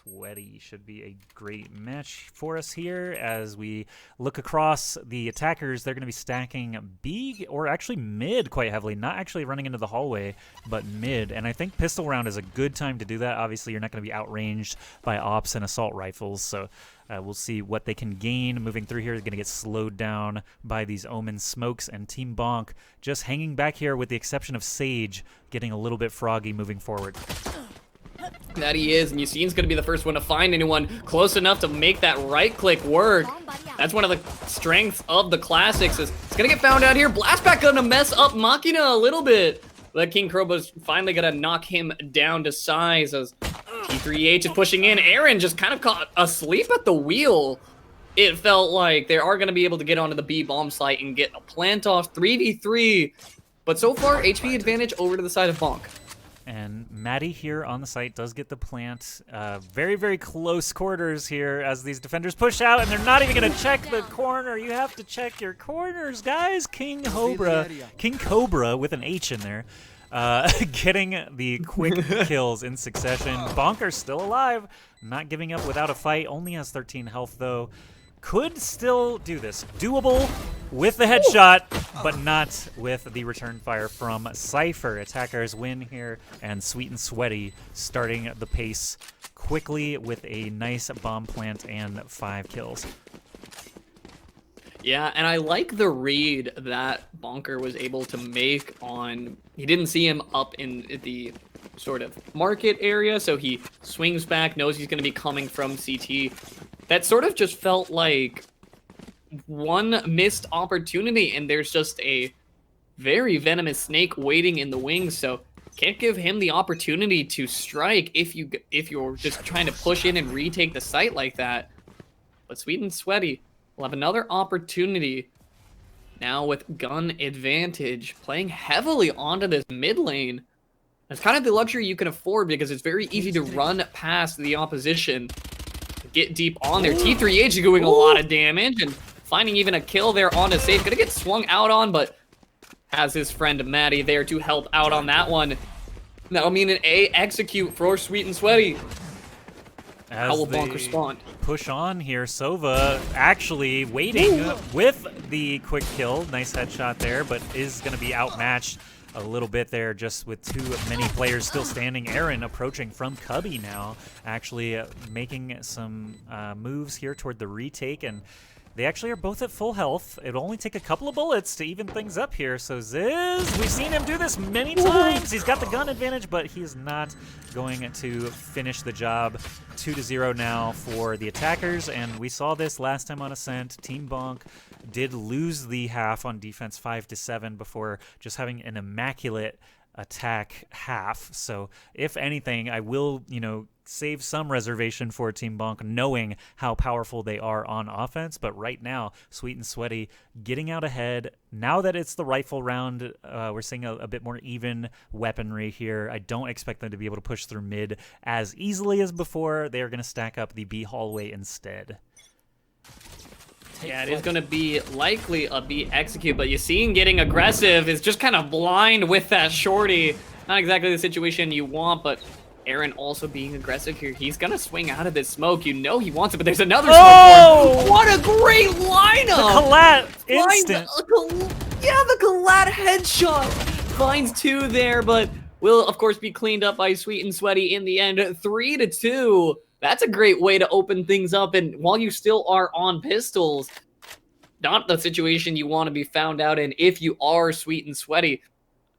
Sweaty. Should be a great match for us here as we look across the attackers. They're going to be stacking B or actually mid quite heavily, not actually running into the hallway, but mid. And I think pistol round is a good time to do that. Obviously, you're not going to be outranged by ops and assault rifles, so we'll see what they can gain. Moving through here is going to get slowed down by these Omen smokes, and Team Bonk just hanging back here with the exception of Sage getting a little bit froggy moving forward. That he is, and Yassine's going to be the first one to find anyone close enough to make that right click work. That's one of the strengths of the classics. Is it's going to get found out here. Blastback going to mess up Machina a little bit. But King Krobo's finally going to knock him down to size as T3H is pushing in. Aaron just kind of caught asleep at the wheel. It felt like they are going to be able to get onto the B bomb site and get a plant off 3v3. But so far, HP advantage over to the side of Bonk. And Maddie here on the site does get the plant. Very, very close quarters here as these defenders push out, and they're not even going to check the corner. You have to check your corners, guys. King Cobra with an H in there, getting the quick kills in succession. Bonker's still alive, not giving up without a fight. Only has 13 health, though. Could still do this. Doable with the headshot, but not with the return fire from Cypher. Attackers win here, and Sweet and Sweaty starting the pace quickly with a nice bomb plant and 5 kills. Yeah, and I like the read that Bonker was able to make on... He didn't see him up in the sort of market area, so he swings back, knows he's going to be coming from CT. That sort of just felt like one missed opportunity, and there's just a very venomous snake waiting in the wings, so can't give him the opportunity to strike if you're just trying to push in and retake the site like that. But Sweet and Sweaty will have another opportunity now with gun advantage, playing heavily onto this mid lane. That's kind of the luxury you can afford because it's very easy to run past the opposition. Get deep on there. T3H is doing a lot of damage and finding even a kill there on the safe. Gonna get swung out on, but has his friend Maddie there to help out on that one. That'll mean an A execute for Sweet and Sweaty. How will Bonk respond? Push on here. Sova actually waiting with the quick kill. Nice headshot there, but is going to be outmatched a little bit there just with too many players still standing. Aaron approaching from Cubby now, actually making some moves here toward the retake, and they actually are both at full health. It'll only take a couple of bullets to even things up here. So Ziz, we've seen him do this many times. He's got the gun advantage, but he is not going to finish the job. 2-0 now for the attackers, and we saw this last time on Ascent. Team Bonk did lose the half on defense 5-7 before just having an immaculate attack half. So if anything, I will, save some reservation for Team Bonk, knowing how powerful they are on offense. But right now, Sweet and Sweaty getting out ahead. Now that it's the rifle round, we're seeing a bit more even weaponry here. I don't expect them to be able to push through mid as easily as before. They are going to stack up the B hallway instead. Yeah, it is going to be likely a B execute, but Yassine getting aggressive is just kind of blind with that shorty. Not exactly the situation you want, but Aaron also being aggressive here. He's going to swing out of this smoke. You know he wants it, but there's another smoke for him. What a great lineup! The collat instant. The collat headshot. Finds 2 there, but will, of course, be cleaned up by Sweet and Sweaty in the end. 3-2. That's a great way to open things up, and while you still are on pistols, not the situation you want to be found out in if you are Sweet and Sweaty.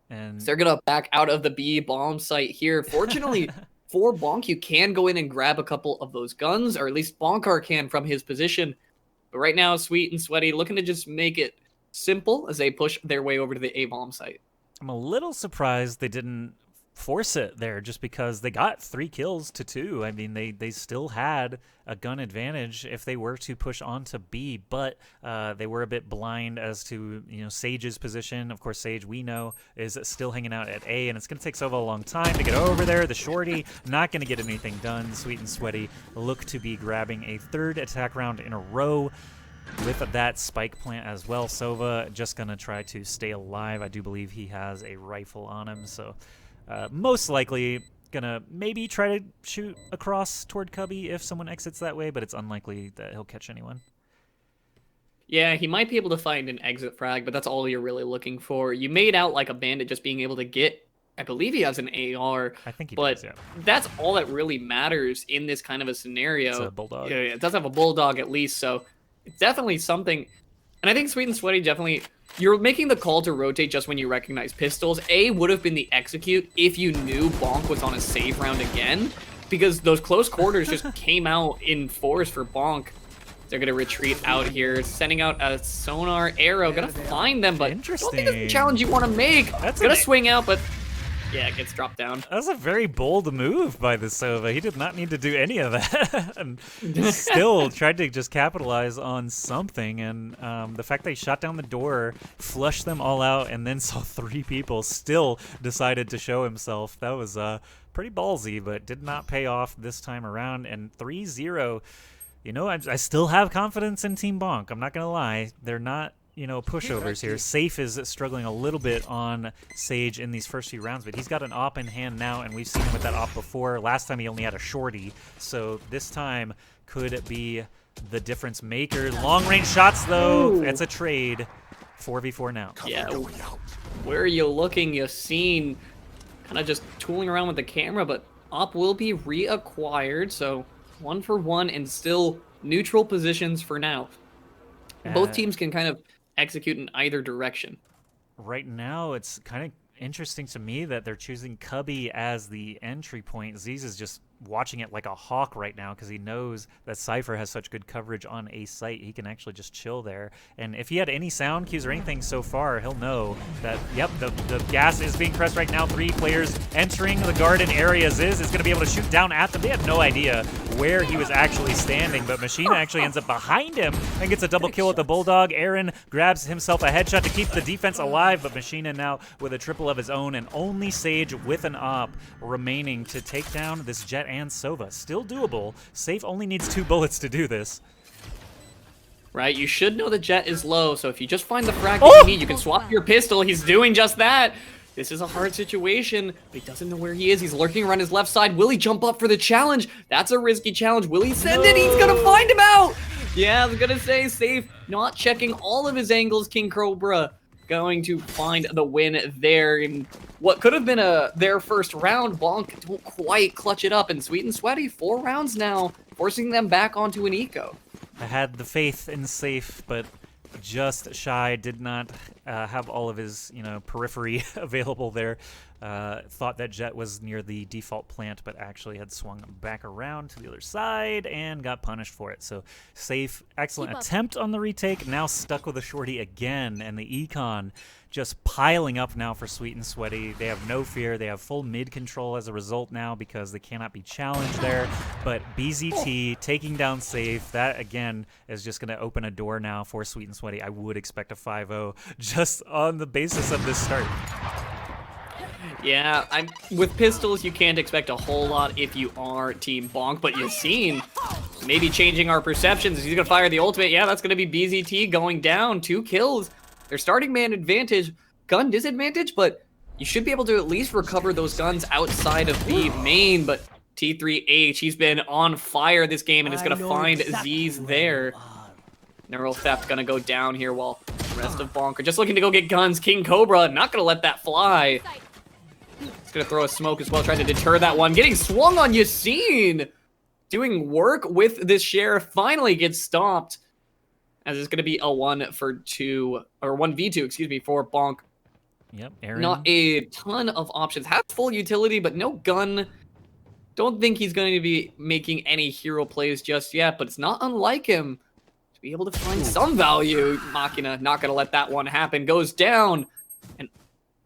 And so they're going to back out of the B bomb site here. Fortunately, for Bonk, you can go in and grab a couple of those guns, or at least Bonkar can from his position. But right now, Sweet and Sweaty looking to just make it simple as they push their way over to the A bomb site. I'm a little surprised they didn't force it there just because they got 3 kills to 2. I mean, they still had a gun advantage if they were to push on to B, but they were a bit blind as to, Sage's position. Of course, Sage, we know, is still hanging out at A, and it's going to take Sova a long time to get over there. The shorty not going to get anything done. Sweet and Sweaty look to be grabbing a 3rd attack round in a row with that spike plant as well. Sova just going to try to stay alive. I do believe he has a rifle on him, so most likely gonna maybe try to shoot across toward Cubby if someone exits that way, but it's unlikely that he'll catch anyone. Yeah, he might be able to find an exit frag, but that's all you're really looking for. You made out like a bandit just being able to get, I believe he has an AR. I think he but does, yeah. That's all that really matters in this kind of a scenario. It's a bulldog. Yeah, it does have a bulldog at least, so it's definitely something. And I think Sweet and Sweaty definitely, you're making the call to rotate just when you recognize pistols. A would have been the execute if you knew Bonk was on a save round again, because those close quarters just came out in force for Bonk. They're going to retreat out here, sending out a sonar arrow. Going to find them, but I don't think that's the challenge you want to make. That's going to swing out, but yeah, it gets dropped down. That was a very bold move by the Sova. He did not need to do any of that. And still tried to just capitalize on something. And the fact that he shot down the door, flushed them all out, and then saw 3 people, still decided to show himself. That was pretty ballsy, but did not pay off this time around. And 3-0... You know, I still have confidence in Team Bonk. I'm not going to lie. They're not, you know, pushovers here. Safe is struggling a little bit on Sage in these first few rounds, but he's got an op in hand now, and we've seen him with that op before. Last time he only had a shorty, so this time could be the difference maker. Long-range shots, though. Ooh. It's a trade. 4v4 now. Yeah. Where are you looking? You've seen kind of just tooling around with the camera, but op will be reacquired, so 1 for 1 and still neutral positions for now. Both teams can kind of execute in either direction. Right now, it's kind of interesting to me that they're choosing Cubby as the entry point. Z's is just watching it like a hawk right now because he knows that Cypher has such good coverage on a site. He can actually just chill there. And if he had any sound cues or anything so far, he'll know that, yep, the gas is being pressed right now. 3 players entering the garden area. Ziz is going to be able to shoot down at them. They had no idea where he was actually standing, but Machina actually ends up behind him and gets a double kill with the Bulldog. Aaron grabs himself a headshot to keep the defense alive, but Machina now with a triple of his own, and only Sage with an op remaining to take down this Jet and Sova. Still doable. Safe only needs 2 bullets to do this. Right, you should know the Jet is low, so if you just find the frag that you need, you can swap your pistol. He's doing just that. This is a hard situation, but he doesn't know where he is. He's lurking around his left side. Will he jump up for the challenge? That's a risky challenge. Will he send it? He's gonna find him out! Yeah, I was gonna say, Safe not checking all of his angles. King Cobra going to find the win there in what could have been their first round. Bonk don't quite clutch it up, and Sweet and Sweaty 4 rounds now, forcing them back onto an eco. I had the faith in Safe, but just shy. Did not have all of his, you know, periphery available there. Thought that Jet was near the default plant, but actually had swung back around to the other side and got punished for it. So Safe, excellent attempt on the retake. Now stuck with a shorty again, and the econ just piling up now for Sweet and Sweaty. They have no fear. They have full mid control as a result now because they cannot be challenged there. But BZT taking down Safe, that again is just going to open a door now for Sweet and Sweaty. I would expect a 5-0 just on the basis of this start. Yeah, with pistols, you can't expect a whole lot if you are Team Bonk, but you've seen maybe changing our perceptions. He's going to fire the ultimate. Yeah, that's going to be BZT going down. 2 kills. They're starting man advantage, gun disadvantage, but you should be able to at least recover those guns outside of the main. But T3H, he's been on fire this game and is going to find Z's there. Neural Theft going to go down here while the rest of Bonk are just looking to go get guns. King Cobra not going to let that fly. He's going to throw a smoke as well, trying to deter that one. Getting swung on Yassine. Doing work with this sheriff. Finally gets stopped. As it's going to be a 1v2, excuse me, for Bonk. Yep, Aaron. Not a ton of options. Has full utility, but no gun. Don't think he's going to be making any hero plays just yet, but it's not unlike him to be able to find some value. Machina not going to let that one happen. Goes down. And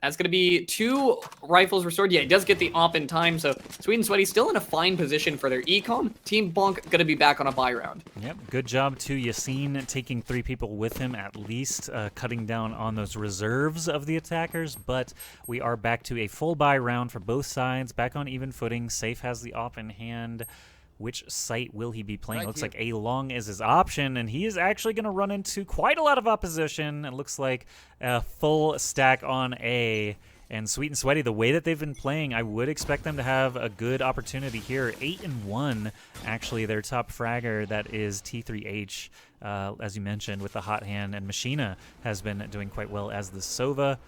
that's going to be 2 rifles restored. Yeah, he does get the op in time, so Sweet and Sweaty still in a fine position for their econ. Team Bonk going to be back on a buy round. Yep, good job to Yassine, taking 3 people with him at least, cutting down on those reserves of the attackers, but we are back to a full buy round for both sides, back on even footing. Safe has the op in hand. Which site will he be playing? Looks like A long is his option, and he is actually going to run into quite a lot of opposition. It looks like a full stack on A, And Sweet and Sweaty, the way that they've been playing, I would expect them to have a good opportunity here. 8-1, actually, their top fragger, that is T3H, as you mentioned, with the hot hand. And Machina has been doing quite well as the Sova.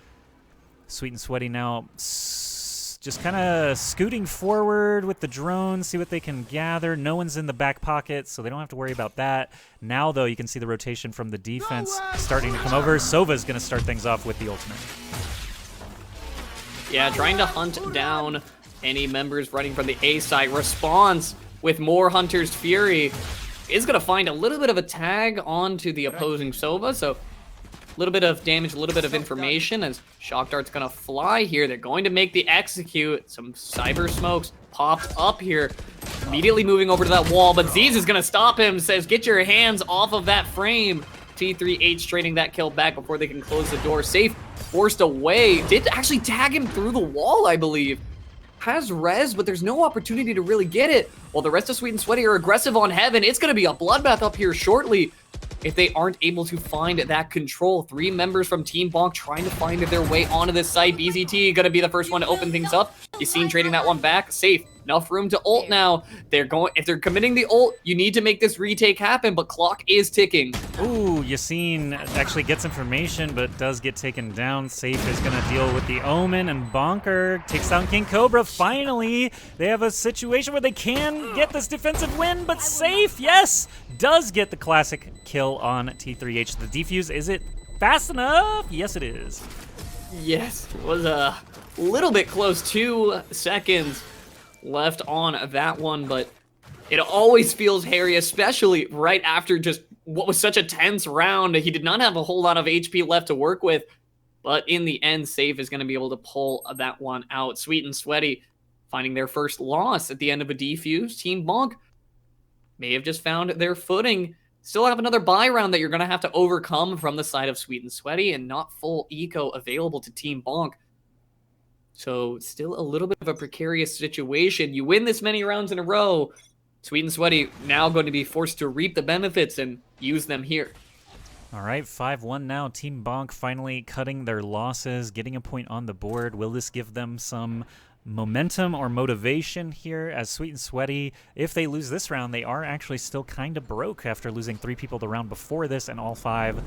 Sweet and Sweaty now just kind of scooting forward with the drone, see what they can gather. No one's in the back pocket, so they don't have to worry about that. Now, though, you can see the rotation from the defense starting to come over. Sova's going to start things off with the ultimate. Yeah, trying to hunt down any members running from the A side. Responds with more Hunter's Fury. Is going to find a little bit of a tag onto the opposing Sova, so a little bit of damage, a little bit of information as Shock Dart's going to fly here. They're going to make the execute. Some cyber smokes popped up here. Immediately moving over to that wall, but Z's is going to stop him. Says, get your hands off of that frame. T3H trading that kill back before they can close the door. Safe, forced away. Did actually tag him through the wall, I believe. Has res, but there's no opportunity to really get it. While the rest of Sweet and Sweaty are aggressive on Heaven, it's going to be a bloodbath up here shortly if they aren't able to find that control. 3 members from Team Bonk trying to find their way onto this site. BZT going to be the first one to open things up. Yassine trading that one back. Safe. Enough room to ult now. If they're committing the ult, you need to make this retake happen, but clock is ticking. Ooh, Yassine actually gets information, but does get taken down. Safe is going to deal with the Omen, and Bonker takes down King Cobra. Finally, they have a situation where they can get this defensive win, but Safe, yes, does get the classic kill on T3H. The defuse, is it fast enough? Yes, it is. Yes, it was a little bit close. 2 seconds left on that one, but it always feels hairy, especially right after just what was such a tense round. He did not have a whole lot of HP left to work with, but in the end, Safe is going to be able to pull that one out. Sweet and Sweaty finding their first loss at the end of a defuse. Team Bonk may have just found their footing. Still have another buy round that you're going to have to overcome from the side of Sweet and Sweaty, and not full eco available to Team Bonk. So still a little bit of a precarious situation. You win this many rounds in a row, Sweet and Sweaty now going to be forced to reap the benefits and use them here. All right, 5-1 now. Team Bonk finally cutting their losses, getting a point on the board. Will this give them some momentum or motivation here as Sweet and Sweaty? If they lose this round, they are actually still kind of broke after losing 3 people the round before this and all 5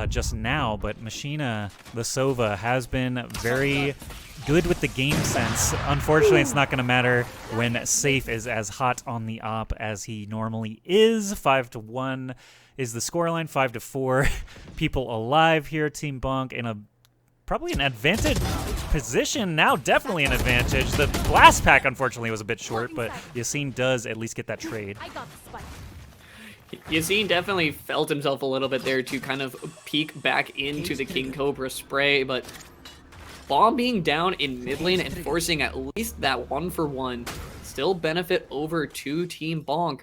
just now. But Machina, the Sova, has been very good with the game sense. Unfortunately, it's not going to matter when Safe is as hot on the op as he normally is. 5-1 is the scoreline. 5-4 people alive here. Team Bonk in a probably an advantage position now, definitely an advantage. The blast pack, unfortunately, was a bit short, but Yassine does at least get that trade. Yassine definitely felt himself a little bit there to kind of peek back into the King Cobra spray, but Bomb being down in mid lane and forcing at least that 1-for-1 still benefit over to Team Bonk,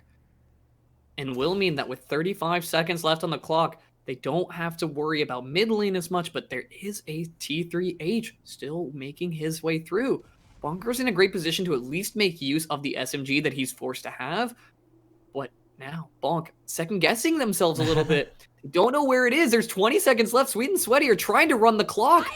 and will mean that with 35 seconds left on the clock, they don't have to worry about mid lane as much, but there is a T3H still making his way through. Bonker's in a great position to at least make use of the SMG that he's forced to have. But now, Bonk second-guessing themselves a little bit. Don't know where it is. There's 20 seconds left. Sweet and Sweaty are trying to run the clock.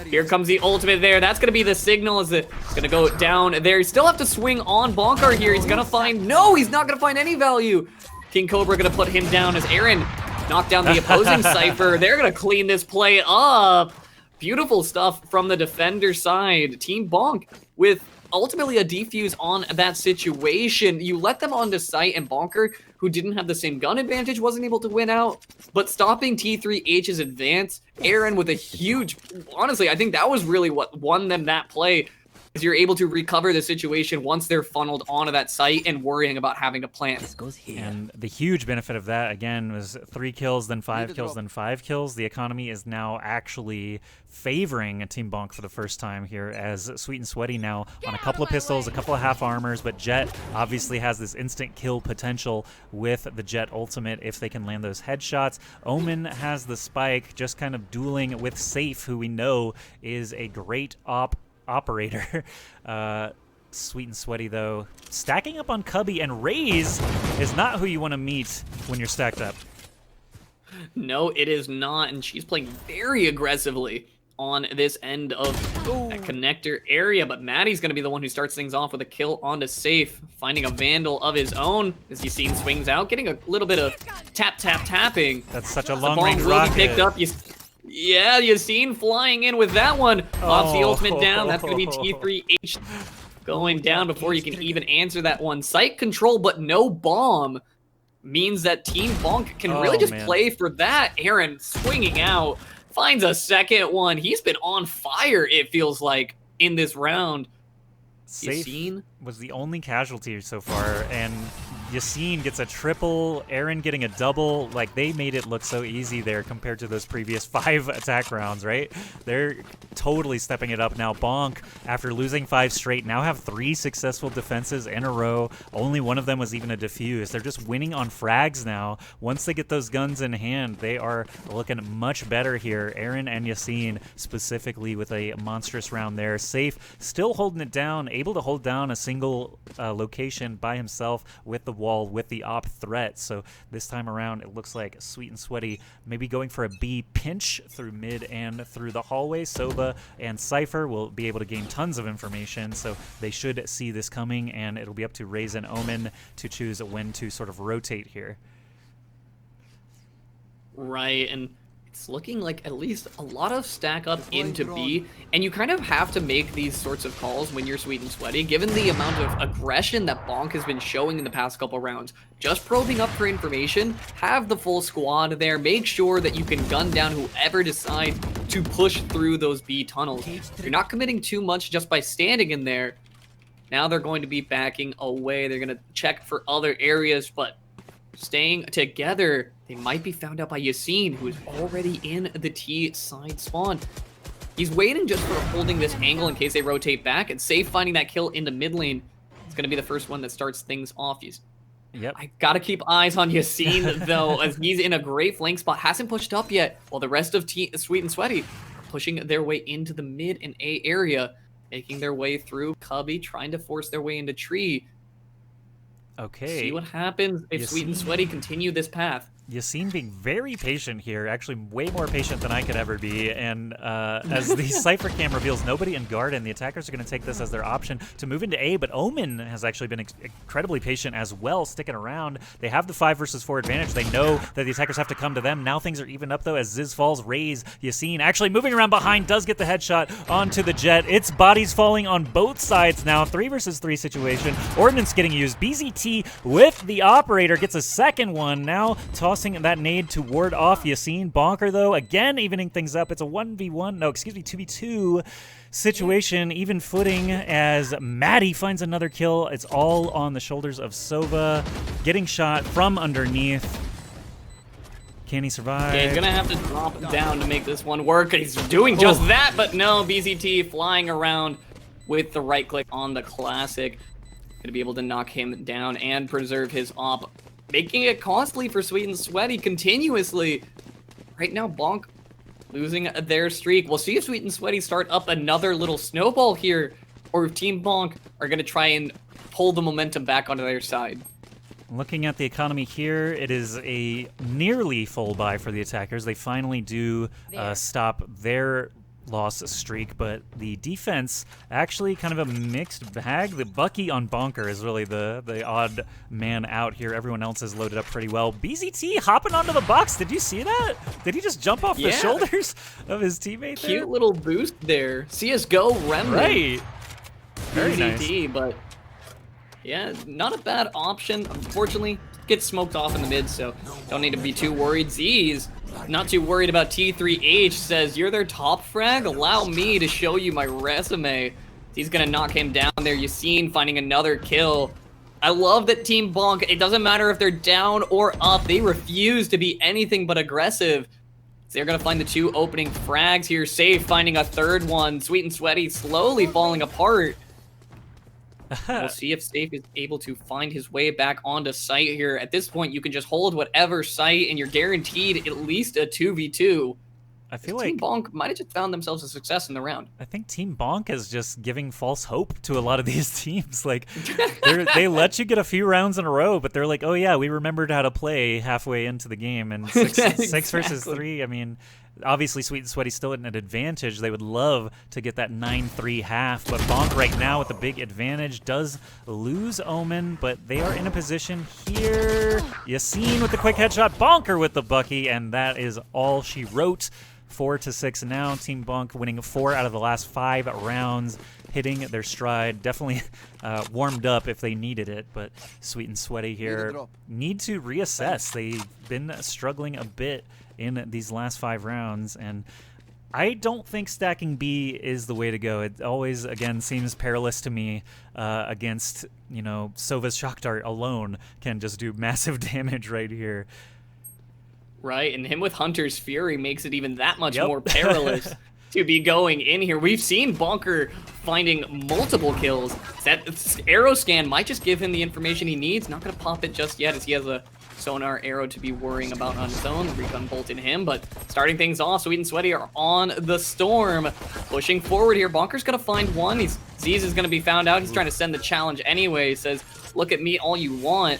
Here comes the ultimate there. That's going to be the signal as it's going to go down there. You still have to swing on Bonkar here. He's going to find... No, he's not going to find any value. King Cobra going to put him down as Aaron knocked down the opposing Cypher. They're going to clean this play up. Beautiful stuff from the defender side. Team Bonk with ultimately a defuse on that situation. You let them onto site, and Bonker, who didn't have the same gun advantage, wasn't able to win out. But stopping T3H's advance, Aaron with a huge... Honestly, I think that was really what won them that play, is you're able to recover the situation once they're funneled onto that site and worrying about having to plant. This goes here. And the huge benefit of that, again, was 3 kills, then 5 kills, then 5 kills. The economy is now actually favoring Team Bonk for the first time here, as Sweet and Sweaty now on a couple of pistols, a couple of half armors, but Jet obviously has this instant kill potential with the Jet ultimate if they can land those headshots. Omen has the spike, just kind of dueling with Safe, who we know is a great operator. Sweet and Sweaty, though, stacking up on Cubby, and Raze is not who you want to meet when you're stacked up. No, it is not, and she's playing very aggressively on this end of that connector area, but Maddie's going to be the one who starts things off with a kill onto Safe, finding a Vandal of his own as he's seen swings out, getting a little bit of tapping. That's such a The long-range bomb will rocket. be picked up. Yeah, Yassine flying in with that one. Pops the ultimate down. That's going to be T3H going down before you can even answer that one. Site control, but no bomb means that Team Bonk can really just play for that. Aaron swinging out, finds a second one. He's been on fire, it feels like, in this round. Safe Yassine was the only casualty so far, and Yassine gets a triple, Aaron getting a double. Like, they made it look so easy there compared to those previous 5 attack rounds, right? They're totally stepping it up now. Bonk, after losing 5 straight, now have 3 successful defenses in a row. Only one of them was even a defuse. They're just winning on frags now. Once they get those guns in hand, they are looking much better here. Aaron and Yassine specifically with a monstrous round there. Safe, still holding it down, able to hold down a single location by himself with the wall, with the op threat. So this time around, it looks like Sweet and Sweaty maybe going for a B pinch through mid and through the hallway. Sova and Cypher will be able to gain tons of information, so they should see this coming, and it'll be up to Raze and Omen to choose when to sort of rotate here. Right, and it's looking like at least a lot of stack up into B, and you kind of have to make these sorts of calls when you're Sweet and Sweaty, given the amount of aggression that Bonk has been showing in the past couple rounds. Just probing up for information, have the full squad there, make sure that you can gun down whoever decide to push through those B tunnels. You're not committing too much just by standing in there. Now they're going to be backing away. They're going to check for other areas, but staying together, they might be found out by Yassine, who is already in the T side spawn. He's waiting just for holding this angle in case they rotate back, and Safe finding that kill in the mid lane. It's going to be the first one that starts things off. I got to keep eyes on Yassine, though, as he's in a great flank spot. Hasn't pushed up yet, while the rest of Sweet and Sweaty are pushing their way into the mid and A area, making their way through Cubby, trying to force their way into Tree. Okay. See what happens if Sweet and Sweaty continue this path. Yassine being very patient here, actually way more patient than I could ever be, and as the Cypher cam reveals, nobody in Garden. The attackers are going to take this as their option to move into A, but Omen has actually been incredibly patient as well, sticking around. They have the 5 versus 4 advantage. They know that the attackers have to come to them. Now things are even up, though, as Ziz falls. Raze, Yassine actually moving around behind, does get the headshot onto the Jet. It's bodies falling on both sides now. 3 versus 3 situation. Ordnance getting used. BZT with the Operator gets a second one. Now tossing that nade to ward off Yassine. Bonker, though, again evening things up. It's a 1v1, no, excuse me, 2v2 situation, even footing as Maddie finds another kill. It's all on the shoulders of Sova, getting shot from underneath. Can he survive? Yeah, he's gonna have to drop down to make this one work. He's doing just that, but no, BZT flying around with the right click on the classic. Gonna be able to knock him down and preserve his op, making it costly for Sweet and Sweaty continuously. Right now, Bonk losing their streak. We'll see if Sweet and Sweaty start up another little snowball here, or if Team Bonk are going to try and pull the momentum back onto their side. Looking at the economy here, it is a nearly full buy for the attackers. They finally do stop their loss streak, but the defense actually kind of a mixed bag. The Bucky on Bonker is really the odd man out here. Everyone else is loaded up pretty well. BZT hopping onto the box. Did you see that? Did he just jump off the shoulders of his teammate there? Cute little boost there. CSGO remnant. Right. Very BZT, nice. But yeah, not a bad option. Unfortunately, gets smoked off in the mid, so don't need to be too worried. Z's not too worried about T3H, says, you're their top frag? Allow me to show you my resume. He's gonna knock him down there. Yassine finding another kill. I love that Team Bonk, it doesn't matter if they're down or up, they refuse to be anything but aggressive. So they're gonna find the 2 opening frags here. Safe finding a third one. Sweet and Sweaty slowly falling apart. We'll see if Safe is able to find his way back onto site here. At this point, you can just hold whatever site, and you're guaranteed at least a 2v2. I feel Team like Bonk might have just found themselves a success in the round. I think Team Bonk is just giving false hope to a lot of these teams. Like, they let you get a few rounds in a row, but they're like, oh yeah, we remembered how to play halfway into the game. And 6 versus 3, I mean, Obviously, Sweet and Sweaty still at an advantage. They would love to get that 9-3 half, but Bonk right now with the big advantage does lose Omen, but they are in a position here. Yassine with the quick headshot, Bonker with the Bucky, and that is all she wrote. 4-6 now. Team Bonk winning 4 out of the last 5 rounds, hitting their stride. Definitely warmed up if they needed it, but Sweet and Sweaty here need to reassess. They've been struggling a bit in these last 5 rounds, and I don't think stacking B is the way to go. It always, again, seems perilous to me against, you know, Sova's Shock Dart alone can just do massive damage right here. Right, and him with Hunter's Fury makes it even that much more perilous to be going in here. We've seen Bonker finding multiple kills. That arrow scan might just give him the information he needs. Not going to pop it just yet as he has a sonar arrow to be worrying about on his own. Recon bolt in him, but starting things off, Sweet and Sweaty are on the storm. Pushing forward here, Bonker's going to find one. Z's is going to be found out. He's trying to send the challenge anyway. He says, look at me all you want.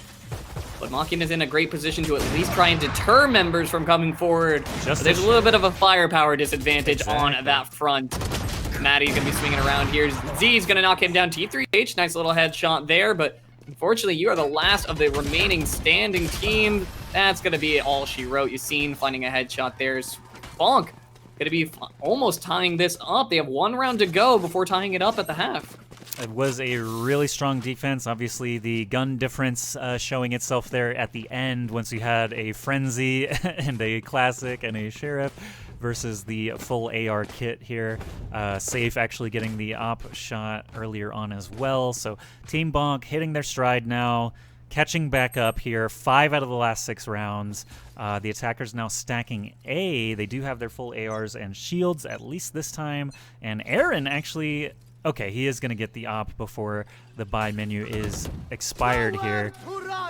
But Machina is in a great position to at least try and deter members from coming forward. But there's a little bit of a firepower disadvantage on that front. Maddie's going to be swinging around here. Z's going to knock him down. T3H, nice little headshot there. But unfortunately, you are the last of the remaining standing team. That's going to be all she wrote. You've seen finding a headshot there. Bonk going to be almost tying this up. They have 1 round to go before tying it up at the half. It was a really strong defense. Obviously, the gun difference showing itself there at the end once you had a Frenzy and a Classic and a Sheriff versus the full AR kit here. Safe actually getting the op shot earlier on as well. So Team Bonk hitting their stride now, catching back up here. 5 out of the last 6 rounds. The attackers now stacking A. They do have their full ARs and shields, at least this time. And Aaron actually... Okay, he is going to get the op before the buy menu is expired here.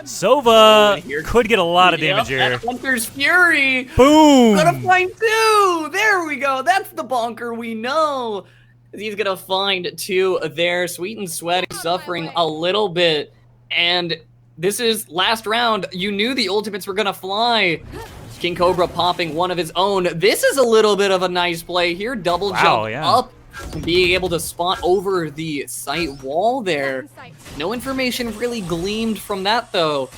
Sova could get a lot of damage here. Hunter's Fury. Boom! Gonna find 2. There we go. That's the Bonker we know. He's gonna find 2 there. Sweet and Sweaty suffering a little bit. And this is last round. You knew the ultimates were gonna fly. King Cobra popping one of his own. This is a little bit of a nice play here. Double jump up. Being able to spot over the site wall there. No information really gleamed from that, though.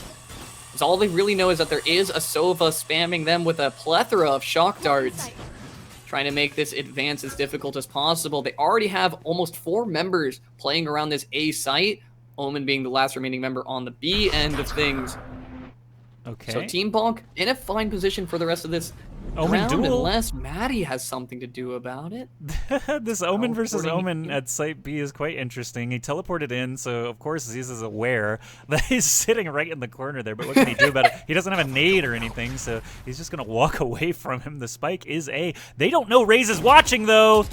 Because all they really know is that there is a Sova spamming them with a plethora of shock darts. Trying to make this advance as difficult as possible. They already have almost 4 members playing around this A site. Omen being the last remaining member on the B end of things. Okay. So Team Bonk in a fine position for the rest of this round, unless Maddie has something to do about it. This Omen versus Omen at Site B is quite interesting. He teleported in, so of course Ziz is aware that he's sitting right in the corner there, but what can he do about it? He doesn't have a nade or anything, so he's just going to walk away from him. The spike is A. They don't know Raze is watching, though.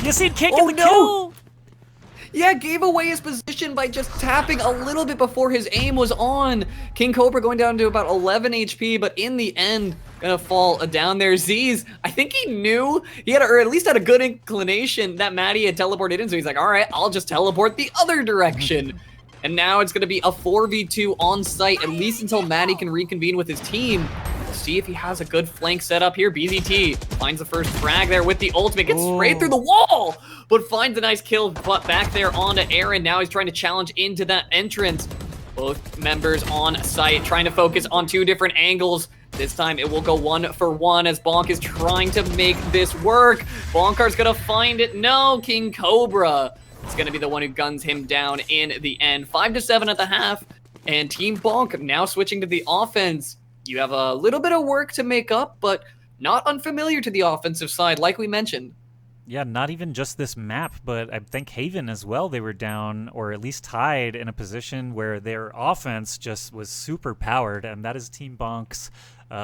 Yassine can't get the kill. Yeah, gave away his position by just tapping a little bit before his aim was on. King Cobra going down to about 11 HP, but in the end, gonna fall down there. Z's, I think he knew, or at least had a good inclination that Maddie had teleported in, so he's like, all right, I'll just teleport the other direction. And now it's gonna be a 4v2 on site, at least until Maddie can reconvene with his team. See if he has a good flank setup here. BZT finds the first frag there with the ultimate, gets straight through the wall, but finds a nice kill back there onto Aaron. Now he's trying to challenge into that entrance. Both members on site trying to focus on 2 different angles. This time it will go 1 for 1 as Bonk is trying to make this work. Bonkar's gonna find it. No, King Cobra is gonna be the one who guns him down in the end. 5-7 at the half, and Team Bonk now switching to the offense. You have a little bit of work to make up, but not unfamiliar to the offensive side, like we mentioned. Yeah, not even just this map, but I think Haven as well, they were down, or at least tied, in a position where their offense just was super powered, and that is Team Bonk's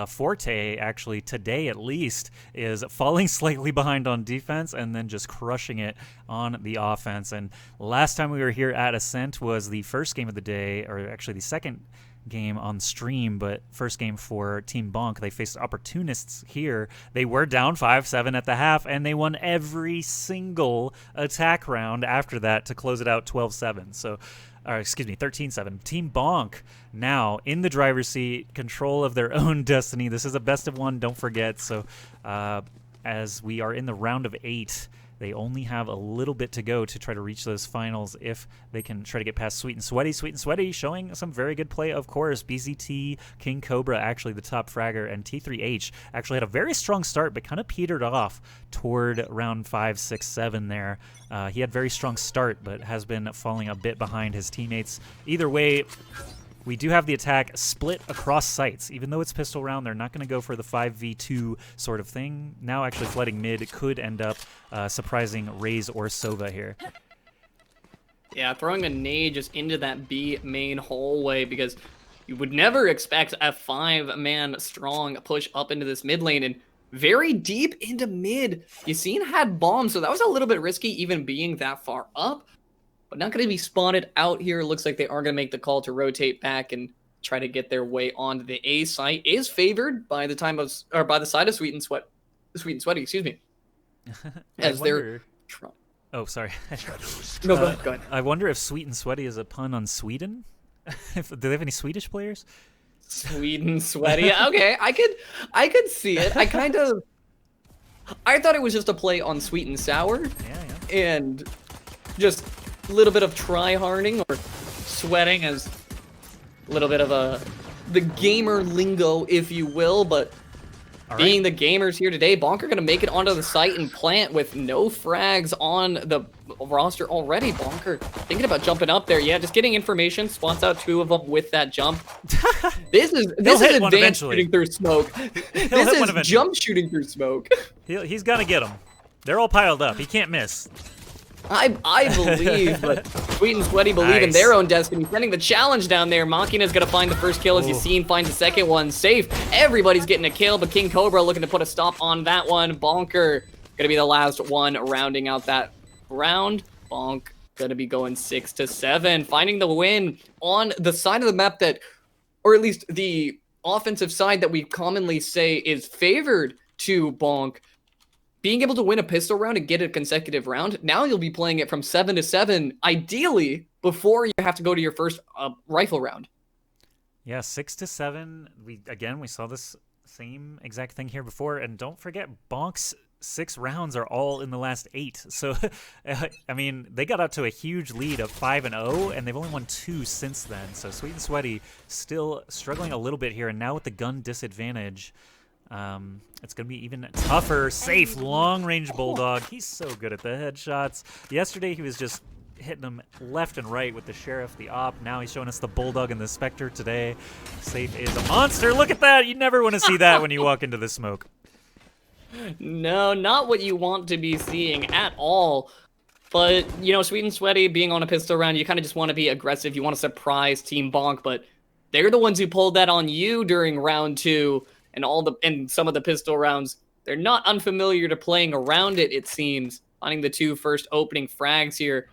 forte, actually, today at least, is falling slightly behind on defense and then just crushing it on the offense. And last time we were here at Ascent was the first game of the day, or actually the second game on stream, but first game for Team Bonk. They faced Opportunists here. They were down 5-7 at the half, and they won every single attack round after that to close it out 12-7. So excuse me, 13-7. Team Bonk now in the driver's seat, control of their own destiny. This is a best of one, don't forget. So as we are in the round of 8, they only have a little bit to go to try to reach those finals if they can try to get past Sweet and Sweaty. Sweet and Sweaty showing some very good play, of course. BZT, King Cobra, actually the top fragger, and T3H actually had a very strong start, but kind of petered off toward round 5, 6, 7 there. He had very strong start, but has been falling a bit behind his teammates. Either way, we do have the attack split across sites. Even though it's pistol round, they're not going to go for the 5v2 sort of thing. Now actually flooding mid could end up surprising Raze or Sova here. Yeah, throwing a nade just into that B main hallway, because you would never expect a 5-man strong push up into this mid lane, and very deep into mid. Yassine had bombs, so that was a little bit risky even being that far up. But not going to be spotted out here. Looks like they are going to make the call to rotate back and try to get their way onto the A site. Is favored by the side of Sweet and Sweaty, excuse me. As they're oh, sorry. No, go ahead. I wonder if Sweet and Sweaty is a pun on Sweden. Do they have any Swedish players? Sweet and Sweaty. Okay, I could see it. I thought it was just a play on sweet and sour. Yeah. And just a little bit of try-harding or sweating as a little bit of the gamer lingo, if you will. But being the gamers here today, Bonk are going to make it onto the site and plant with no frags on the roster already. Bonker thinking about jumping up there. Yeah, just getting information. Spots out 2 of them with that jump. This is advanced shooting through smoke. This is jump shooting through smoke. He's going to get them. They're all piled up. He can't miss. I believe, but Sweet and Sweaty believe in their own destiny. Sending the challenge down there. Machina's going to find the first kill, as Yassine finds the second one. Safe. Everybody's getting a kill, but King Cobra looking to put a stop on that one. Bonker going to be the last one rounding out that round. Bonk going to be going 6-7, finding the win on the side of the map that, or at least the offensive side that we commonly say is favored to Bonk. Being able to win a pistol round and get a consecutive round, now you'll be playing it from 7-7, ideally, before you have to go to your first rifle round. Yeah, 6-7. We saw this same exact thing here before, and don't forget, Bonk's 6 rounds are all in the last 8. So, I mean, they got up to a huge lead of 5-0, and they've only won 2 since then. So Sweet and Sweaty still struggling a little bit here, and now with the gun disadvantage, it's going to be even tougher. Safe, long-range Bulldog. He's so good at the headshots. Yesterday, he was just hitting them left and right with the Sheriff, the Op. Now he's showing us the Bulldog and the Spectre today. Safe is a monster. Look at that. You never want to see that when you walk into the smoke. No, not what you want to be seeing at all. But, you know, Sweet and Sweaty being on a pistol round, you kind of just want to be aggressive. You want to surprise Team Bonk, but they're the ones who pulled that on you during round 2. And some of the pistol rounds, they're not unfamiliar to playing around it, it seems. Finding the 2 first opening frags here.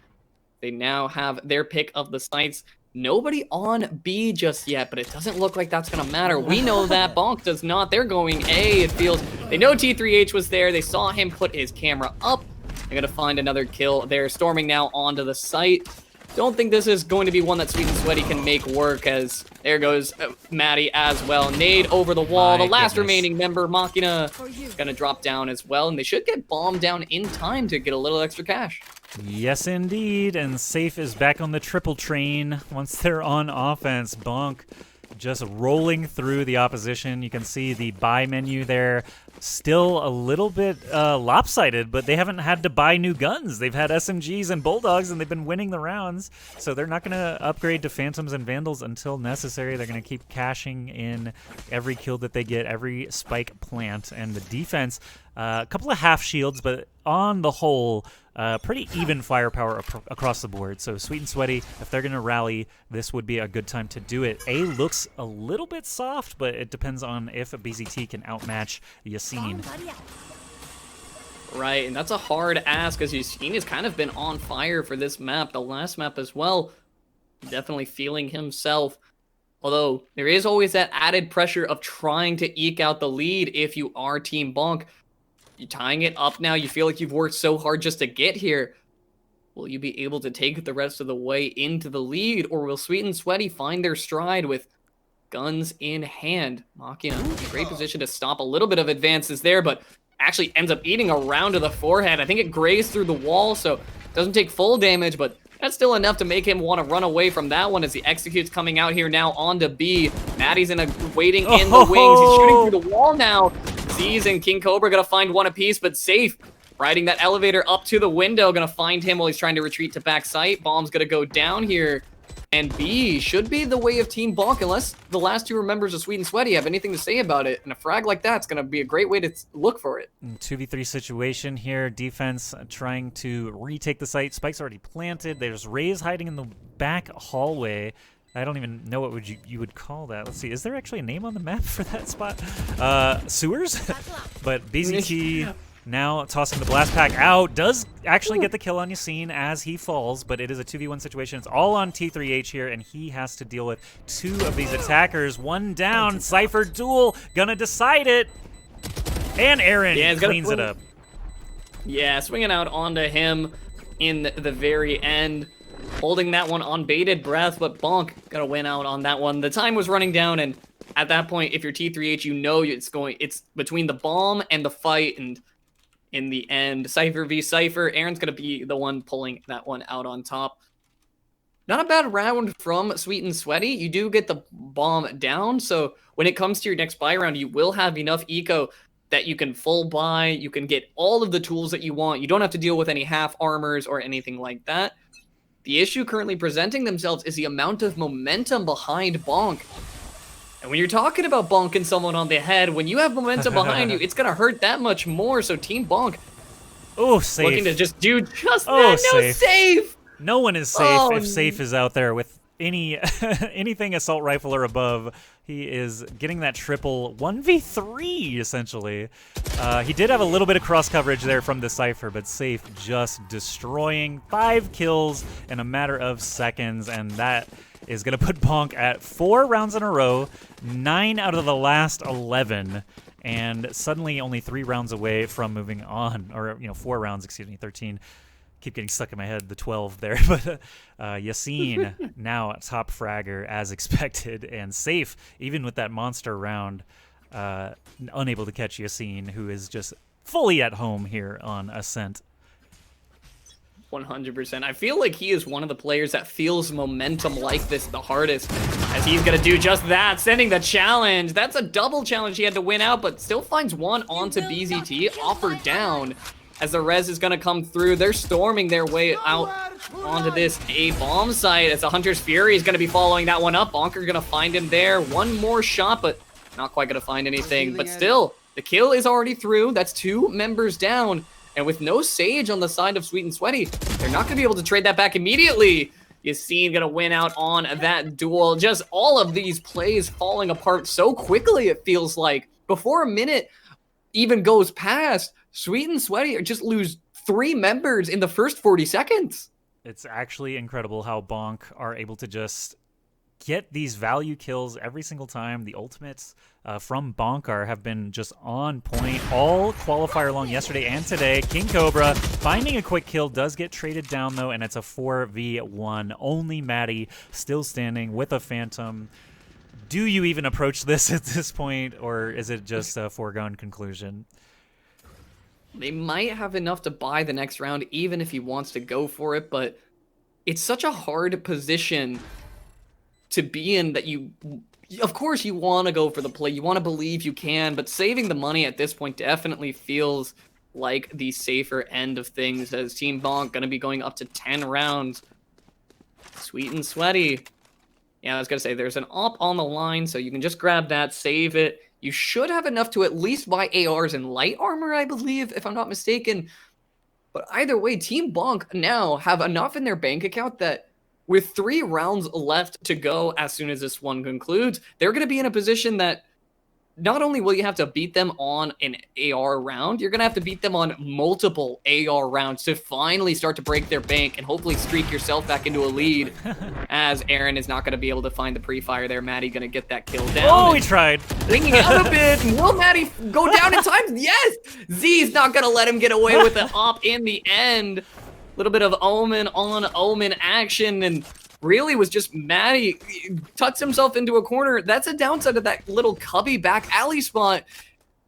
They now have their pick of the sites. Nobody on B just yet, but it doesn't look like that's going to matter. We know that. Bonk does not. They're going A, it feels. They know T3H was there. They saw him put his camera up. They're going to find another kill. They're storming now onto the site. Don't think this is going to be one that Sweet and Sweaty can make work, as there goes Maddie as well. Nade over the wall. The last remaining member, Machina, is going to drop down as well, and they should get bombed down in time to get a little extra cash. Yes, indeed, and Safe is back on the triple train once they're on offense. Bonk just rolling through the opposition. You can see the buy menu there. Still a little bit lopsided, but they haven't had to buy new guns. They've had SMGs and Bulldogs, and they've been winning the rounds. So they're not going to upgrade to Phantoms and Vandals until necessary. They're going to keep cashing in every kill that they get, every spike plant. And the defense, a couple of half shields, but on the whole, pretty even firepower across the board. So Sweet and Sweaty, if they're going to rally, this would be a good time to do it. A looks a little bit soft, but it depends on if a BZT can outmatch Yassine. Right, and that's a hard ask, as Yassine has kind of been on fire for this map, the last map as well. Definitely feeling himself. Although, there is always that added pressure of trying to eke out the lead if you are Team Bonk. You're tying it up now. You feel like you've worked so hard just to get here. Will you be able to take it the rest of the way into the lead, or will Sweet and Sweaty find their stride with guns in hand? Machina in a great position to stop a little bit of advances there, but actually ends up eating a round to the forehead. I think it grazed through the wall, so doesn't take full damage, but that's still enough to make him want to run away from that one as he executes coming out here now onto B. Maddie's waiting in the wings. He's shooting through the wall now. Z's and King Cobra gonna find one apiece, but Safe riding that elevator up to the window, gonna find him while he's trying to retreat to back sight. Bomb's gonna go down here. And B should be the way of Team Bonk, unless the last two members of Sweet and Sweaty have anything to say about it. And a frag like that's going to be a great way to look for it. 2v3 situation here. Defense trying to retake the site. Spike's already planted. There's Raze hiding in the back hallway. I don't even know what you would call that. Let's see. Is there actually a name on the map for that spot? Sewers? But BZT... now tossing the blast pack out, does actually get the kill on Yassine as he falls, but it is a 2v1 situation. It's all on T3H here, and he has to deal with two of these attackers. One down, Cypher duel, gonna decide it. And Aaron cleans it up. Yeah, swinging out onto him in the very end. Holding that one on bated breath, but Bonk gonna win out on that one. The time was running down, and at that point, if you're T3H, you know it's between the bomb and the fight, and in the end, Cypher v Cypher, Aaron's going to be the one pulling that one out on top. Not a bad round from Sweet and Sweaty. You do get the bomb down, so when it comes to your next buy round, you will have enough eco that you can full buy. You can get all of the tools that you want. You don't have to deal with any half armors or anything like that. The issue currently presenting themselves is the amount of momentum behind Bonk. And when you're talking about bonking someone on the head, when you have momentum behind you, it's going to hurt that much more. So Team Bonk safe. Looking to just do just that. No save. No one is safe if Safe is out there with anything assault rifle or above. He is getting that triple 1v3, essentially. He did have a little bit of cross coverage there from the Cypher, but Safe just destroying 5 kills in a matter of seconds, and that is going to put Bonk at 4 rounds in a row, 9 out of the last 11, and suddenly only 3 rounds away from moving on, or 4 rounds, excuse me, 13. Keep getting stuck in my head, the 12 there, but Yassine now top fragger as expected, and Safe, even with that monster round, unable to catch Yassine, who is just fully at home here on Ascent. 100%. I feel like he is one of the players that feels momentum like this the hardest, as he's going to do just that, sending the challenge. That's a double challenge he had to win out, but still finds one onto BZT, offer down, as the res is going to come through. They're storming their way out onto this A-bomb site, as the Hunter's Fury is going to be following that one up. Bonker going to find him there. One more shot, but not quite going to find anything. But still, the kill is already through. That's 2 members down. And with no Sage on the side of Sweet and Sweaty, they're not going to be able to trade that back immediately. Yassine going to win out on that duel. Just all of these plays falling apart so quickly, it feels like. Before a minute even goes past, Sweet and Sweaty just lose 3 members in the first 40 seconds. It's actually incredible how Bonk are able to just get these value kills every single time. The ultimates from Bonkar have been just on point all qualifier long yesterday and today. King Cobra finding a quick kill, does get traded down though, and it's a 4v1. Only Maddie still standing with a Phantom. Do you even approach this at this point, or is it just a foregone conclusion? They might have enough to buy the next round, even if he wants to go for it, but it's such a hard position to be in that of course you want to go for the play, you want to believe you can, but saving the money at this point definitely feels like the safer end of things, as Team Bonk going to be going up to 10 rounds. Sweet and Sweaty. Yeah, I was going to say, there's an op on the line, so you can just grab that, save it. You should have enough to at least buy ARs and light armor, I believe, if I'm not mistaken. But either way, Team Bonk now have enough in their bank account that with 3 rounds left to go as soon as this one concludes, they're going to be in a position that not only will you have to beat them on an AR round, you're going to have to beat them on multiple AR rounds to finally start to break their bank and hopefully streak yourself back into a lead, as Aaron is not going to be able to find the pre-fire there. Maddie going to get that kill down. Oh, he tried. Thinking out a bit. Will Maddie go down in time? Yes! Z's not going to let him get away with the op in the end. little bit of Omen on Omen action, and really was just Maddie tucks himself into a corner. That's a downside of that little cubby back alley spot.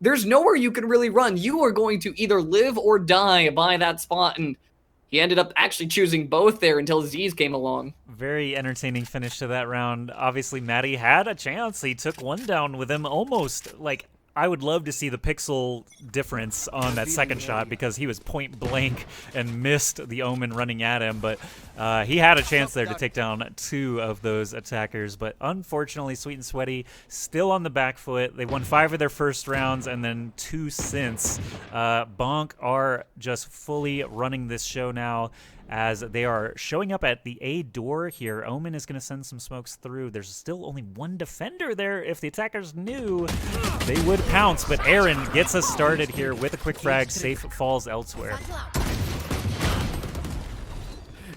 There's nowhere you can really run. You are going to either live or die by that spot, and he ended up actually choosing both there until Z's came along. Very entertaining finish to that round. Obviously, Maddie had a chance. He took one down with him almost. Like, I would love to see the pixel difference on that second shot because he was point blank and missed the Omen running at him. But he had a chance there to take down 2 of those attackers. But unfortunately, Sweet and Sweaty still on the back foot. They won 5 of their first rounds and then 2 since. Bonk are just fully running this show now, as they are showing up at the A door here. Omen is going to send some smokes through. There's still only 1 defender there. If the attackers knew, they would pounce. But Aaron gets us started here with a quick frag. Safe falls elsewhere.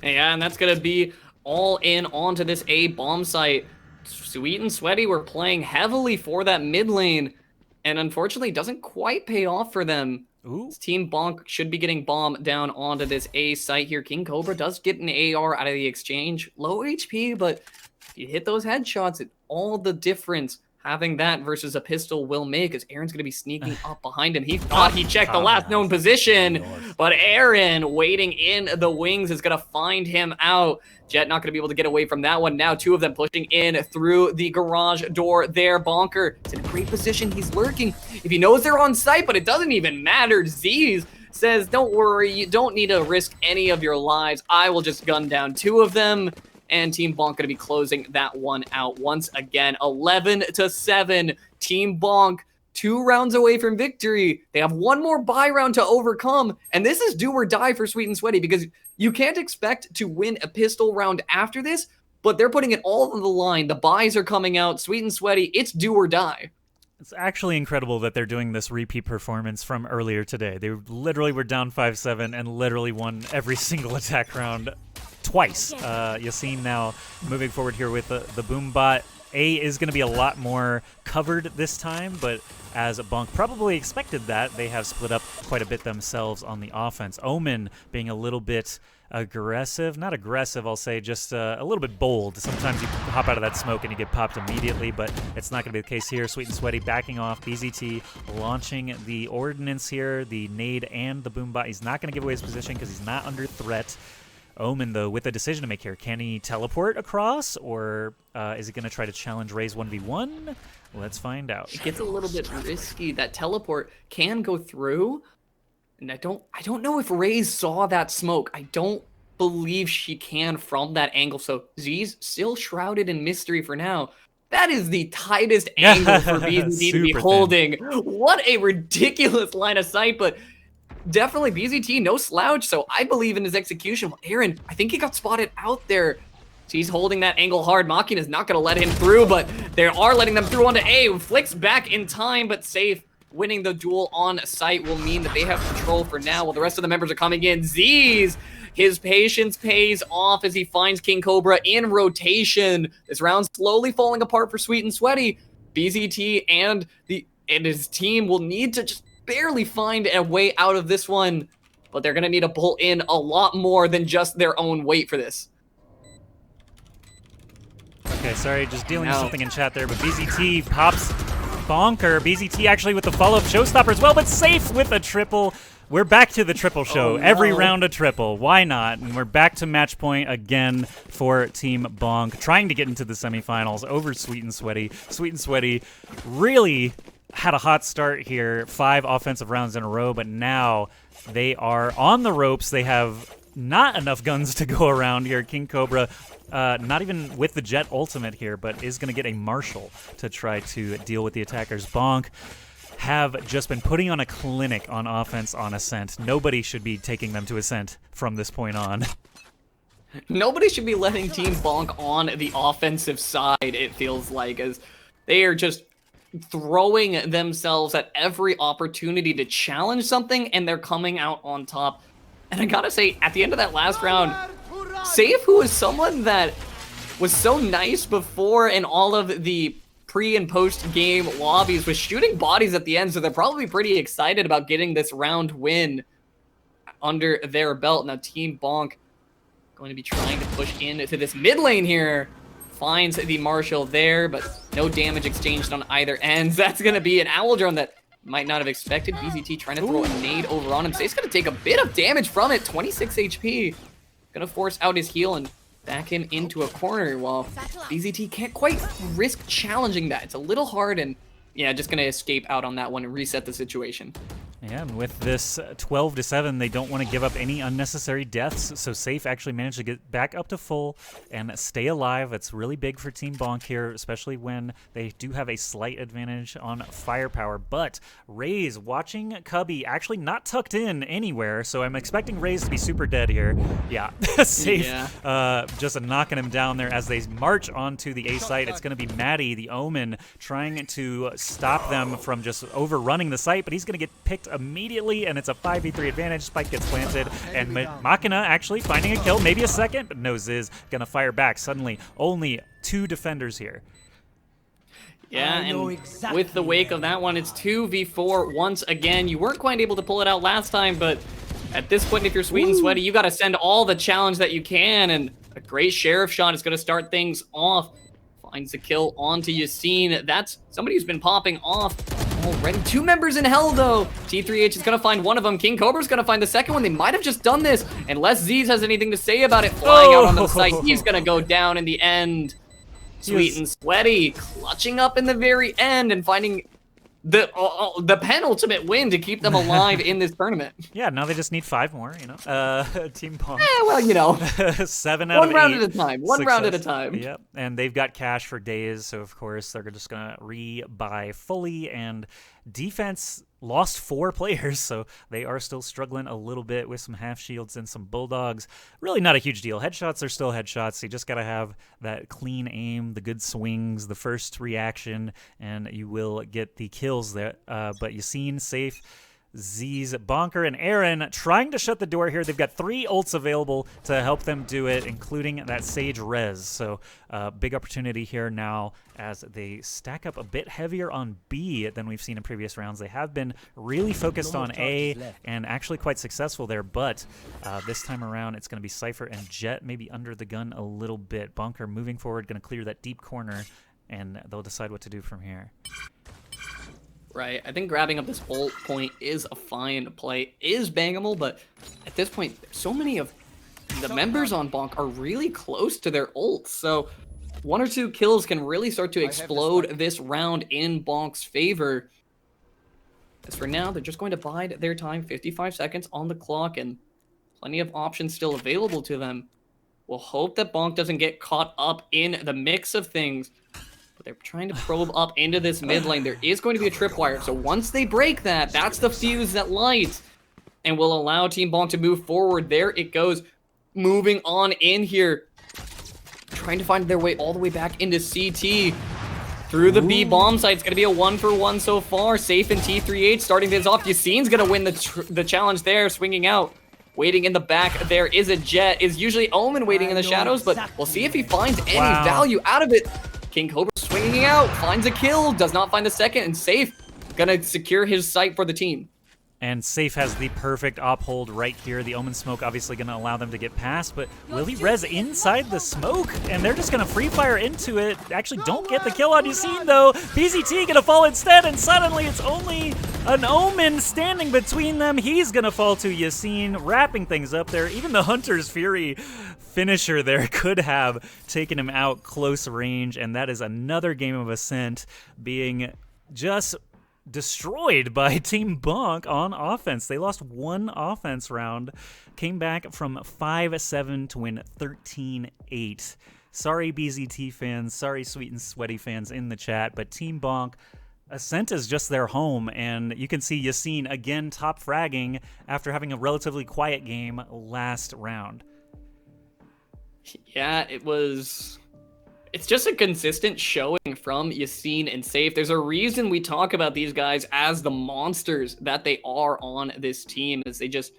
Yeah, and that's going to be all in onto this A bomb site. Sweet and Sweaty were playing heavily for that mid lane, and unfortunately doesn't quite pay off for them. Ooh. Team Bonk should be getting bombed down onto this A site here. King Cobra does get an AR out of the exchange. Low HP, but if you hit those headshots, all the difference having that versus a pistol will make, as Aaron's going to be sneaking up behind him. He thought he checked the last known position, but Aaron waiting in the wings is going to find him out. Jet not going to be able to get away from that one. Now 2 of them pushing in through the garage door there. Bonker is in a great position. He's lurking. If he knows they're on site, but it doesn't even matter. Z's says, don't worry, you don't need to risk any of your lives. I will just gun down 2 of them. And Team Bonk going to be closing that one out once again. 11-7. Team Bonk 2 rounds away from victory. They have 1 more buy round to overcome. And this is do or die for Sweet and Sweaty, because you can't expect to win a pistol round after this, but they're putting it all on the line. The buys are coming out. Sweet and Sweaty, it's do or die. It's actually incredible that they're doing this repeat performance from earlier today. They literally were down 5-7 and literally won every single attack round twice. Yassine now moving forward here with the boom bot. A is going to be a lot more covered this time, but as Bonk probably expected that, they have split up quite a bit themselves on the offense. Omen being a little bit aggressive. Not aggressive, I'll say, just a little bit bold. Sometimes you hop out of that smoke and you get popped immediately, but it's not going to be the case here. Sweet and Sweaty backing off. BZT launching the ordnance here, the nade and the boom bot. He's not going to give away his position because he's not under threat. Omen, though, with a decision to make here. Can he teleport across, or is he going to try to challenge Raze 1v1? Let's find out. It gets a little bit risky. That teleport can go through, and I don't know if Raze saw that smoke. I don't believe she can from that angle, so Z's still shrouded in mystery for now. That is the tightest angle for BZT to be holding. What a ridiculous line of sight, but definitely BZT, no slouch, so I believe in his execution. Aaron, I think he got spotted out there. So he's holding that angle hard. Machina is not going to let him through, but they are letting them through onto A. Flicks back in time, but safe. Winning the duel on site will mean that they have control for now, while the rest of the members are coming in. Z's, his patience pays off as he finds King Cobra in rotation. This round slowly falling apart for Sweet and Sweaty. BZT and his team will need to just barely find a way out of this one, but they're going to need to pull in a lot more than just their own weight for this. Okay, sorry, just dealing with something in chat there, but BZT pops Bonker. BZT actually with the follow-up showstopper as well, but safe with a triple. We're back to the triple show. Every round a triple. Why not? And we're back to match point again for Team Bonk, trying to get into the semifinals over Sweet and Sweaty. Sweet and Sweaty really had a hot start here, 5 offensive rounds in a row, but now they are on the ropes. They have not enough guns to go around here. King Cobra, not even with the Jet ultimate here, but is going to get a Marshall to try to deal with the attackers. Bonk have just been putting on a clinic on offense on Ascent. Nobody should be taking them to Ascent from this point on. Nobody should be letting Team Bonk on the offensive side, it feels like, as they are just throwing themselves at every opportunity to challenge something, and they're coming out on top. And I gotta say, at the end of that last round, Safe, who is someone that was so nice before in all of the pre- and post-game lobbies, was shooting bodies at the end, so they're probably pretty excited about getting this round win. under their belt. Now Team Bonk going to be trying to push into this mid lane here. Finds the Marshall there, but no damage exchanged on either end. That's going to be an owl drone that might not have expected. BZT trying to throw a nade over on him. Safe's going to take a bit of damage from it. 26 HP. Going to force out his heal and back him into a corner while BZT can't quite risk challenging that. It's a little hard, and yeah, just going to escape out on that one and reset the situation. Yeah, and with this 12-7, they don't want to give up any unnecessary deaths, so Safe actually managed to get back up to full and stay alive. It's really big for Team Bonk here, especially when they do have a slight advantage on firepower. But Raze, watching Cubby actually not tucked in anywhere, so I'm expecting Raze to be super dead here. Yeah, Safe just knocking him down there as they march onto the A site. It's going to be Maddie, the Omen, trying to stop them from just overrunning the site, but he's going to get picked immediately, and it's a 5v3 advantage. Spike gets planted, and Machina actually finding a kill, maybe a second, but no, Ziz gonna fire back. Suddenly, only 2 defenders here. Yeah, and with the wake of that one, it's 2v4 once again. You weren't quite able to pull it out last time, but at this point, if you're Sweet and Sweaty, you gotta send all the challenge that you can, and a great Sheriff shot is gonna start things off. Finds the kill onto Yassine. That's somebody who's been popping off already. 2 members in hell, though. T3H is going to find one of them. King Cobra's going to find the second one. They might have just done this. Unless Z's has anything to say about it, flying out onto the site, he's going to go down in the end. Sweet and Sweaty clutching up in the very end and finding the penultimate win to keep them alive in this tournament. Yeah, now they just need 5 more, you know. Team Bonk. Yeah, well, you know. 7 out of 8. One round at a time. One round at a time. Yep, and they've got cash for days, so of course they're just going to rebuy fully, and defense lost 4 players, so they are still struggling a little bit with some half shields and some bulldogs. Really not a huge deal. Headshots are still headshots. You just got to have that clean aim, the good swings, the first reaction, and you will get the kills there. But Yassine, Safe, Z's, Bonker, and Aaron trying to shut the door here. They've got 3 ults available to help them do it, including that Sage Res. So big opportunity here now as they stack up a bit heavier on B than we've seen in previous rounds. They have been really focused on A and actually quite successful there, but this time around it's going to be Cypher and Jet maybe under the gun a little bit. Bonker moving forward, going to clear that deep corner, and they'll decide what to do from here. Right, I think grabbing up this ult point is a fine play, is bangable, but at this point, so many of the members on Bonk are really close to their ults, so 1 or 2 kills can really start to explode this round in Bonk's favor. As for now, they're just going to bide their time, 55 seconds on the clock, and plenty of options still available to them. We'll hope that Bonk doesn't get caught up in the mix of things. They're trying to probe up into this mid lane. There is going to be a tripwire, so once they break that, that's the fuse that lights and will allow Team Bonk to move forward. There it goes, moving on in here, trying to find their way all the way back into CT. Through the B bomb site, it's going to be a 1-for-1 so far. Safe and T3H starting this off. Yassine's going to win the challenge there, swinging out. Waiting in the back, there is a Jet. Is usually Omen waiting in the shadows, but we'll see if he finds any value out of it. King Cobra swinging out, finds a kill, does not find the second, and Safe gonna secure his sight for the team. And Safe has the perfect op hold right here. The Omen smoke obviously going to allow them to get past, but will he res inside the smoke? And they're just going to free fire into it. Actually don't get the kill on Yassine though. BZT going to fall instead, and suddenly it's only an Omen standing between them. He's going to fall to Yassine, wrapping things up there. Even the Hunter's Fury finisher there could have taken him out close range, and that is another game of Ascent being just destroyed by Team Bonk on offense. They lost 1 offense round, came back from 5-7 to win 13-8. Sorry BZT fans, sorry Sweet and Sweaty fans in the chat, but Team Bonk, Ascent is just their home, and you can see Yassine again top fragging after having a relatively quiet game last round. Yeah, it's just a consistent showing from Yassine and Safe. There's a reason we talk about these guys as the monsters that they are on this team, as they just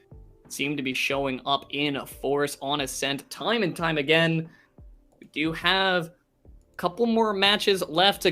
seem to be showing up in force on Ascent time and time again. We do have a couple more matches left to